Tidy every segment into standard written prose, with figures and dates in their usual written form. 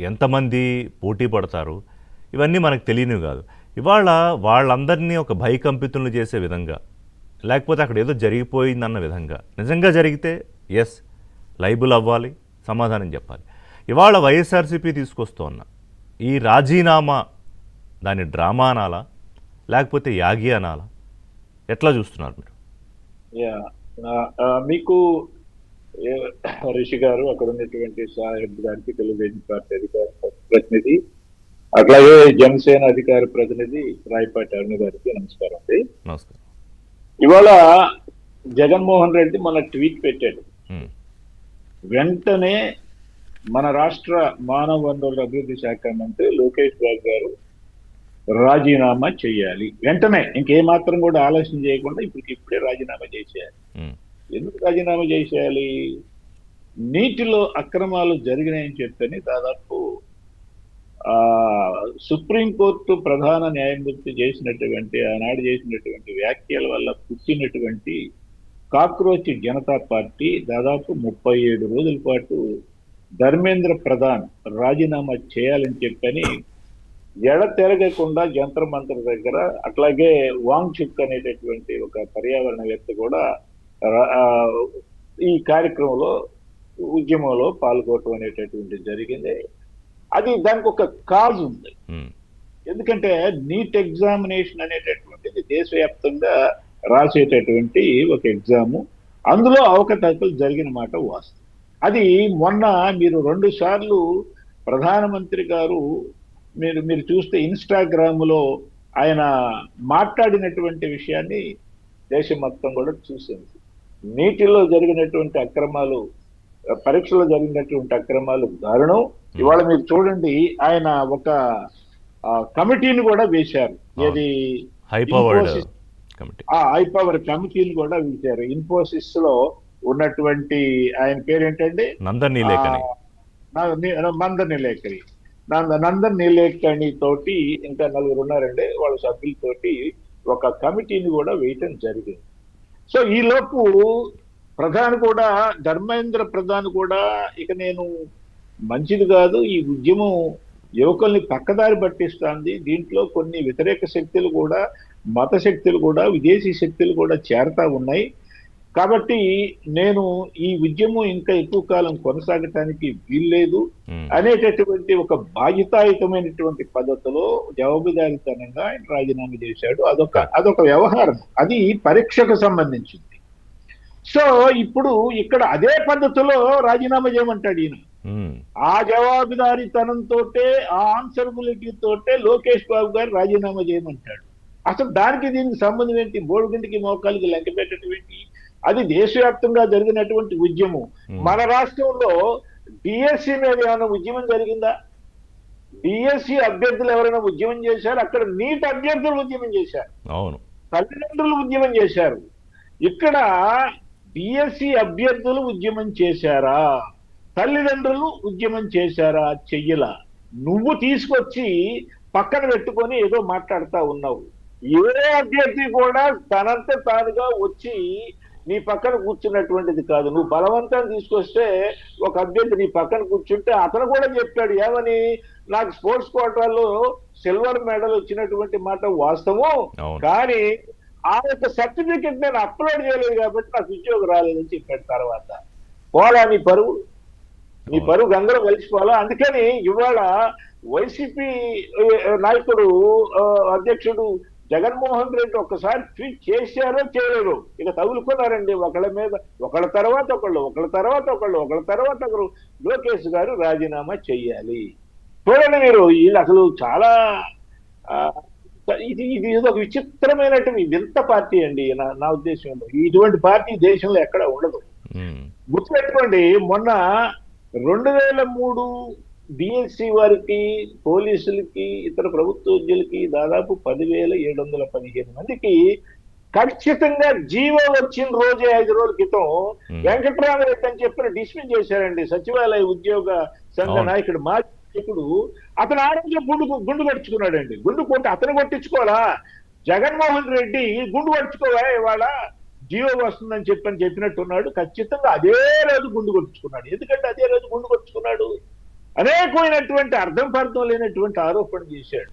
ఎంతమంది పోటీ పడతారు, ఇవన్నీ మనకు తెలియనివి కాదు. ఇవాళ వాళ్ళందరినీ ఒక భయకంపితులను చేసే విధంగా, లేకపోతే అక్కడ ఏదో జరిగిపోయిందన్న విధంగా, నిజంగా జరిగితే ఎస్ లైబుల్ అవ్వాలి, సమాధానం చెప్పాలి. ఇవాళ వైఎస్ఆర్సీపీ తీసుకొస్తున్న ఈ రాజీనామా దాని డ్రామా అనాలా, లేకపోతే యాగి అనాలా, ఎట్లా చూస్తున్నారు మీరు? మీకు రిషి గారు, అక్కడ ఉన్నటువంటి సాహెబ్ గారికి, తెలుగుదేశం పార్టీ అధికార ప్రతినిధి, అట్లాగే జనసేన అధికార ప్రతినిధి రాయపాటి అరుణ్ గారికి నమస్కారం అండి. నమస్కారం. ఇవాళ జగన్మోహన్ రెడ్డి మన ట్వీట్ పెట్టాడు. వెంటనే మన రాష్ట్ర మానవ వనరుల అభివృద్ధి శాఖ మంత్రి లోకేష్ బాబు గారు రాజీనామా చేయాలి, వెంటనే, ఇంకేమాత్రం కూడా ఆలోచన చేయకుండా ఇప్పుడే రాజీనామా చేసేయాలి. ఎందుకు రాజీనామా చేసేయాలి? నీటిలో అక్రమాలు జరిగినాయని చెప్పని దాదాపు సుప్రీంకోర్టు ప్రధాన న్యాయమూర్తి చేసినటువంటి, ఆనాడు చేసినటువంటి వ్యాఖ్యల వల్ల పుట్టినటువంటి కాక్రోచ్ జనతా పార్టీ దాదాపు 37 రోజుల పాటు ధర్మేంద్ర ప్రధాన్ రాజీనామా చేయాలని చెప్పని ఎడతెరగకుండా జంతర్ మంతర్ దగ్గర, అట్లాగే వాంగ్ చుక్ అనేటటువంటి ఒక పర్యావరణవేత్త కూడా ఈ కార్యక్రమంలో, ఉద్యమంలో పాల్గొనడం అనేటటువంటి జరిగింది. అది దానికి ఒక కాజ్ ఉంది. ఎందుకంటే నీట్ ఎగ్జామినేషన్ అనేటటువంటిది దేశవ్యాప్తంగా రాసేటటువంటి ఒక ఎగ్జాము. అందులో అవకతవకలు జరిగిన మాట వాస్తవం. అది మొన్న మీరు 2 సార్లు ప్రధానమంత్రి గారు మీరు చూస్తే ఇన్స్టాగ్రామ్లో ఆయన మాట్లాడినటువంటి విషయాన్ని దేశం మొత్తం కూడా చూసింది. నీటిలో జరిగినటువంటి అక్రమాలు, పరీక్షలో జరిగినటువంటి అక్రమాలు దారుణం. ఇవాళ మీరు చూడండి, ఆయన ఒక కమిటీని కూడా వేశారు. ఏది హై పవర్ కమిటీని కూడా వేశారు. ఇన్ఫోసిస్ లో ఉన్నటువంటి ఆయన పేరేంటండి, నందన్ నీలేకని. నందన్ నీలేకని తోటి ఇంకా 4 ఉన్నారండి, వాళ్ళ సభ్యులతోటి ఒక కమిటీని కూడా వేయటం జరిగింది. సో ఈలోపు ప్రధాని కూడా, ధర్మేంద్ర ప్రధాన్ కూడా, ఇక నేను మంచిది కాదు, ఈ ఉద్యమం యువకుల్ని పక్కదారి పట్టిస్తుంది, దీంట్లో కొన్ని వ్యతిరేక శక్తులు కూడా, మత శక్తులు కూడా, విదేశీ శక్తులు కూడా చేరతా ఉన్నాయి, కాబట్టి నేను ఈ ఉద్యమం ఇంకా ఎక్కువ కాలం కొనసాగటానికి వీల్లేదు అనేటటువంటి ఒక బాధ్యతాయుతమైనటువంటి పద్ధతిలో జవాబుదారీతనంగా ఆయన రాజీనామా చేశాడు. అదొక వ్యవహారం, అది పరీక్షకు సంబంధించింది. సో ఇప్పుడు ఇక్కడ అదే పద్ధతిలో రాజీనామా చేయమంటాడు ఈయన. ఆ జవాబుదారీతనంతో, ఆ ఆన్సరబిలిటీ తోటే లోకేష్ బాబు గారు రాజీనామా చేయమంటాడు. అసలు దానికి దీనికి సంబంధం ఏంటి? బోడుగుంటికి మోకాలికి లెక్క పెట్టడం ఏంటి? అది దేశవ్యాప్తంగా జరిగినటువంటి ఉద్యమం. మన రాష్ట్రంలో డిఎస్సి మీద ఏమైనా ఉద్యమం జరిగిందా? డిఎస్సి అభ్యర్థులు ఎవరైనా ఉద్యమం చేశారు? అక్కడ నీట్ అభ్యర్థులు ఉద్యమం చేశారు, తల్లిదండ్రులు ఉద్యమం చేశారు. ఇక్కడ డిఎస్సి అభ్యర్థులు ఉద్యమం చేశారా, తల్లిదండ్రులు ఉద్యమం చేశారా? చెయ్యలా. నువ్వు తీసుకొచ్చి పక్కన పెట్టుకొని ఏదో మాట్లాడుతా ఉన్నావు. ఏ అభ్యర్థి కూడా తనంత తానుగా వచ్చి నీ పక్కన కూర్చున్నటువంటిది కాదు. నువ్వు బలవంతం తీసుకొస్తే ఒక అభ్యర్థి నీ పక్కన కూర్చుంటే అతను కూడా చెప్పాడు ఏమని, నాకు స్పోర్ట్స్ కోటాలో సిల్వర్ మెడల్ వచ్చినటువంటి మాట వాస్తవం, కానీ ఆ యొక్క సర్టిఫికెట్ నేను అప్లోడ్ చేయలేదు కాబట్టి నాకు ఉద్యోగం రాలేదని చెప్పాడు. తర్వాత పోలా నీ పరువు గంగలో కలిసిపోవాలా. అందుకని ఇవాళ వైసీపీ నాయకుడు, అధ్యక్షుడు జగన్మోహన్ రెడ్డి ఒక్కసారి ట్వీట్ చేశారో చేయలేరు, ఇక తగులుకున్నారండి ఒకళ్ళ మీద, ఒకళ్ళ తర్వాత ఒకరు లోకేష్ గారు రాజీనామా చెయ్యాలి. చూడండి మీరు, వీళ్ళు అసలు చాలా ఇది ఒక విచిత్రమైనటువంటి వింత పార్టీ అండి. నా ఉద్దేశంలో ఇటువంటి పార్టీ దేశంలో ఎక్కడ ఉండదు. గుర్తుపెట్టుకోండి, మొన్న 2003 డిఎస్సి వారికి, పోలీసులకి, ఇతర ప్రభుత్వ ఉద్యోగులకి దాదాపు 10,715 మందికి ఖచ్చితంగా జీవో వచ్చిన రోజే 5 రోజుల క్రితం వెంకటరామరెడ్డి అని చెప్పిన డిస్మిస్ చేశారండి. సచివాలయ ఉద్యోగ సంఘ నాయకుడు, మాజీ నాయకుడు. అతను ఆరోగ్యం గుండు కొట్టించుకున్నాడండి. గుండు కొట్టి అతను కొట్టించుకోవాలా? జగన్మోహన్ రెడ్డి గుండు కొట్టించుకోవా ఇవాళ జీవో వస్తుందని చెప్పినట్టున్నాడు. ఖచ్చితంగా అదే రోజు గుండు కొట్టించుకున్నాడు. ఎందుకంటే అదే రోజు గుండు కొట్టించుకున్నాడు, అనేకమైనటువంటి అర్థం పర్థం లేనటువంటి ఆరోపణ చేశాడు.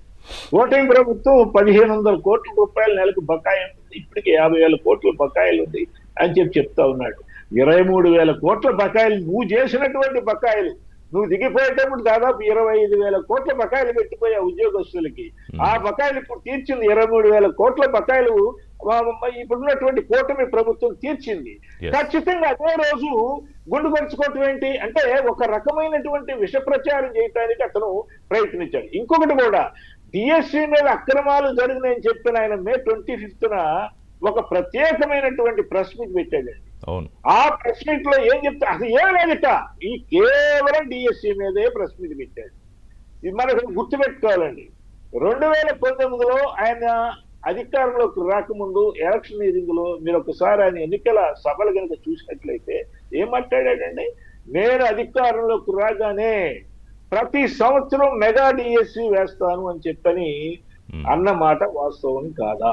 కూటమి ప్రభుత్వం 1500 కోట్ల రూపాయల నెలకు బకాయి ఉంది, ఇప్పటికి 50,000 కోట్ల బకాయిలు ఉంది అని చెప్తా ఉన్నాడు. 23,000 కోట్ల బకాయిలు నువ్వు చేసినటువంటి బకాయిలు, నువ్వు దిగిపోయేటప్పుడు దాదాపు 25,000 కోట్ల బకాయిలు పెట్టిపోయా ఉద్యోగస్తులకి. ఆ బకాయిలు ఇప్పుడు తీర్చింది 23,000 కోట్ల బకాయిలు ఇప్పుడున్నటువంటి కూటమి ప్రభుత్వం తీర్చింది. ఖచ్చితంగా అదే రోజు గుండు కొరుచుకోవటం ఏంటి అంటే ఒక రకమైనటువంటి విష ప్రచారం చేయడానికి అతను ప్రయత్నించాడు. ఇంకొకటి కూడా, డిఎస్సి మీద అక్రమాలు జరిగినాయని చెప్పిన ఆయన మే 25న ఒక ప్రత్యేకమైనటువంటి ప్రెస్ మీట్ పెట్టాడండి. ఆ ప్రెస్ మీట్ లో ఏం చెప్తా, అసలు ఏం లేదట, ఈ కేవలం డిఎస్సి మీదే ప్రెస్ మీట్ పెట్టాడు. ఇది మనకు గుర్తుపెట్టుకోవాలండి. 2019లో ఆయన అధికారంలోకి రాకముందు ఎలక్షనీరింగ్ లో మీరు ఒకసారి ఆయన ఎన్నికల సభలు కనుక చూసినట్లయితే ఏం మాట్లాడాడండి, నేను అధికారంలోకి రాగానే ప్రతి సంవత్సరం మెగా డిఎస్సి వేస్తాను అని చెప్పని అన్నమాట వాస్తవం కాదా?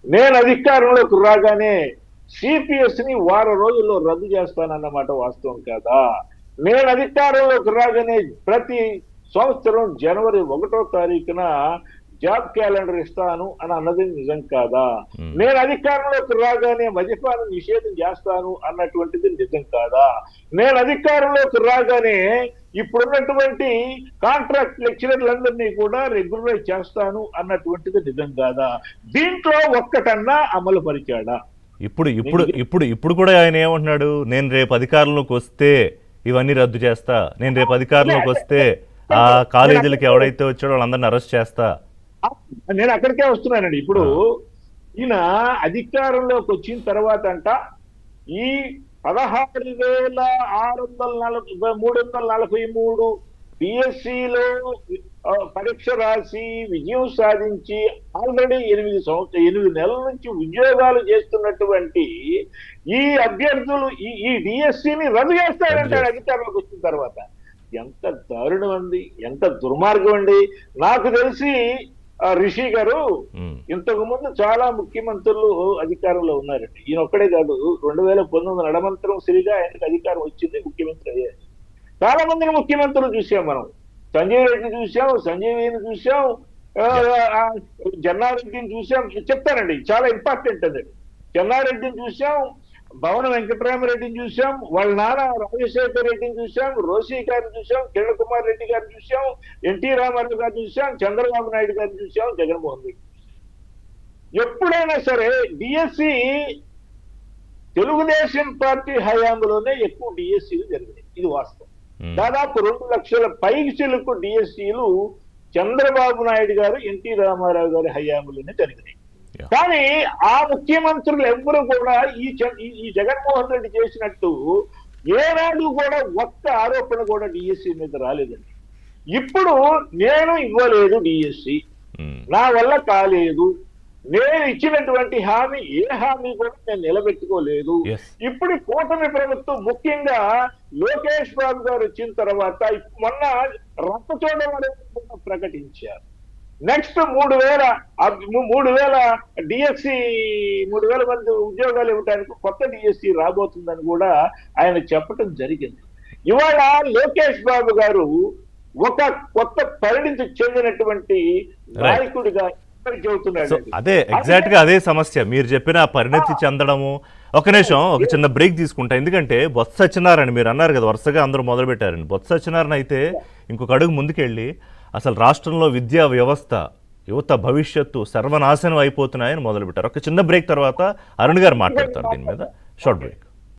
నేను అధికారంలోకి రాగానే సిపిఎస్ ని 10 రోజుల్లో రద్దు చేస్తానన్నమాట వాస్తవం కాదా? నేను అధికారంలోకి రాగానే ప్రతి సంవత్సరం జనవరి 1వ తారీఖున జాబ్ క్యాలెండర్ ఇస్తాను అని అన్నది నిజం కాదా? నేను అధికారంలోకి రాగానే మద్యపానం నిషేధం చేస్తాను అన్నటువంటిది నిజం కాదా? నేను అధికారంలోకి రాగానే ఇప్పుడున్నటువంటి కాంట్రాక్ట్ లెక్చరర్లందరినీ కూడా రెగ్యులరైజ్ చేస్తాను అన్నటువంటిది నిజం కాదా? దీంట్లో ఒక్కటన్నా అమలు పరిచాడా? ఇప్పుడు కూడా ఆయన ఏమంటున్నాడు, నేను రేపు అధికారంలోకి వస్తే ఇవన్నీ రద్దు చేస్తా, నేను రేపు అధికారంలోకి వస్తే ఆ కాలేజీలకి ఎవడైతే వచ్చాడో వాళ్ళందరినీ అరెస్ట్ చేస్తా. నేను అక్కడికే వస్తున్నానండి. ఇప్పుడు ఈయన అధికారంలోకి వచ్చిన తర్వాత అంట ఈ 16,343 బిఎస్సిలో పరీక్ష రాసి విజయం సాధించి ఆల్రెడీ 8 నెలల నుంచి ఉద్యోగాలు చేస్తున్నటువంటి ఈ అభ్యర్థులు ఈ డిఎస్సిని రద్దు చేస్తారంటాడు అధికారంలోకి వచ్చిన తర్వాత. ఎంత దారుణం అండి, ఎంత దుర్మార్గం అండి. నాకు తెలిసి రిషి గారు ఇంతకు ముందు చాలా ముఖ్యమంత్రులు అధికారంలో ఉన్నారండి. ఈయన ఒక్కడే కాదు, 2019 నడమంతరం సిరిగా ఆయనకు అధికారం వచ్చింది, ముఖ్యమంత్రి అయ్యారు. చాలా మందిని ముఖ్యమంత్రులు చూసాం మనం. సంజయ్ రెడ్డిని చూసాం, సంజీవిని చూసాం, జన్నారెడ్డిని చూసాం. చెప్తానండి, చాలా ఇంపార్టెంట్ అదండి. జన్నారెడ్డిని చూసాం, భవన వెంకటరామరెడ్డిని చూసాం, వాళ్ళ నాన్న రాజశేఖర రెడ్డిని చూసాం, రోషి గారిని చూసాం, కిరణ్ కుమార్ రెడ్డి గారిని చూసాం, ఎన్టీ రామారావు గారిని చూసాం, చంద్రబాబు నాయుడు గారిని చూసాం, జగన్మోహన్ రెడ్డి. ఎప్పుడైనా సరే డిఎస్సి తెలుగుదేశం పార్టీ హయాంలోనే ఎక్కువ డిఎస్సీలు జరిగినాయి, ఇది వాస్తవం. దాదాపు 2 లక్షల పైచిలకు డిఎస్సీలు చంద్రబాబు నాయుడు గారు, ఎన్టీ రామారావు గారి హయాంలోనే జరిగినాయి. కానీ ఆ ముఖ్యమంత్రులు ఎవ్వరూ కూడా ఈ జగన్మోహన్ రెడ్డి చేసినట్టు ఏనాడు కూడా ఒక్క ఆరోపణ కూడా డిఎస్సి మీద రాలేదండి. ఇప్పుడు నేను ఇవ్వలేదు డిఎస్సి, నా వల్ల కాలేదు, నేను ఇచ్చినటువంటి హామీ ఏ హామీ కూడా నేను నిలబెట్టుకోలేదు. ఇప్పుడు కూటమి ప్రభుత్వం ముఖ్యంగా లోకేష్ బాబు గారు వచ్చిన తర్వాత మొన్న రప్పచోడవరం ప్రకటించారు. నెక్స్ట్ 3,000 డిఎస్సి 3,000 మంది ఉద్యోగాలు ఇవ్వడానికి కొత్త డిఎస్సి రాబోతుందని కూడా ఆయన చెప్పడం జరిగింది. ఇవాళ లోకేష్ బాబు గారు ఒక కొత్త పరిణితి చెందినటువంటి నాయకుడిగా చెబుతున్నాడు. అదే ఎగ్జాక్ట్ గా అదే సమస్య మీరు చెప్పిన పరిణతి చెందడము. ఒక నిమిషం, ఒక చిన్న బ్రేక్ తీసుకుంటా. ఎందుకంటే బొత్స సత్యనారాయణ మీరు అన్నారు కదా, వరుసగా అందరూ మొదలు పెట్టారండి. బొత్స సత్యనారాయణ అయితే ఇంకొక అడుగు ముందుకెళ్ళి అసలు రాష్ట్రంలో విద్యా వ్యవస్థ, యువత భవిష్యత్తు సర్వనాశనం అయిపోతున్నాయని మొదలుపెట్టారు. ఒక చిన్న బ్రేక్ తర్వాత అరుణ్ గారు మాట్లాడతారు దీని మీద. Short break.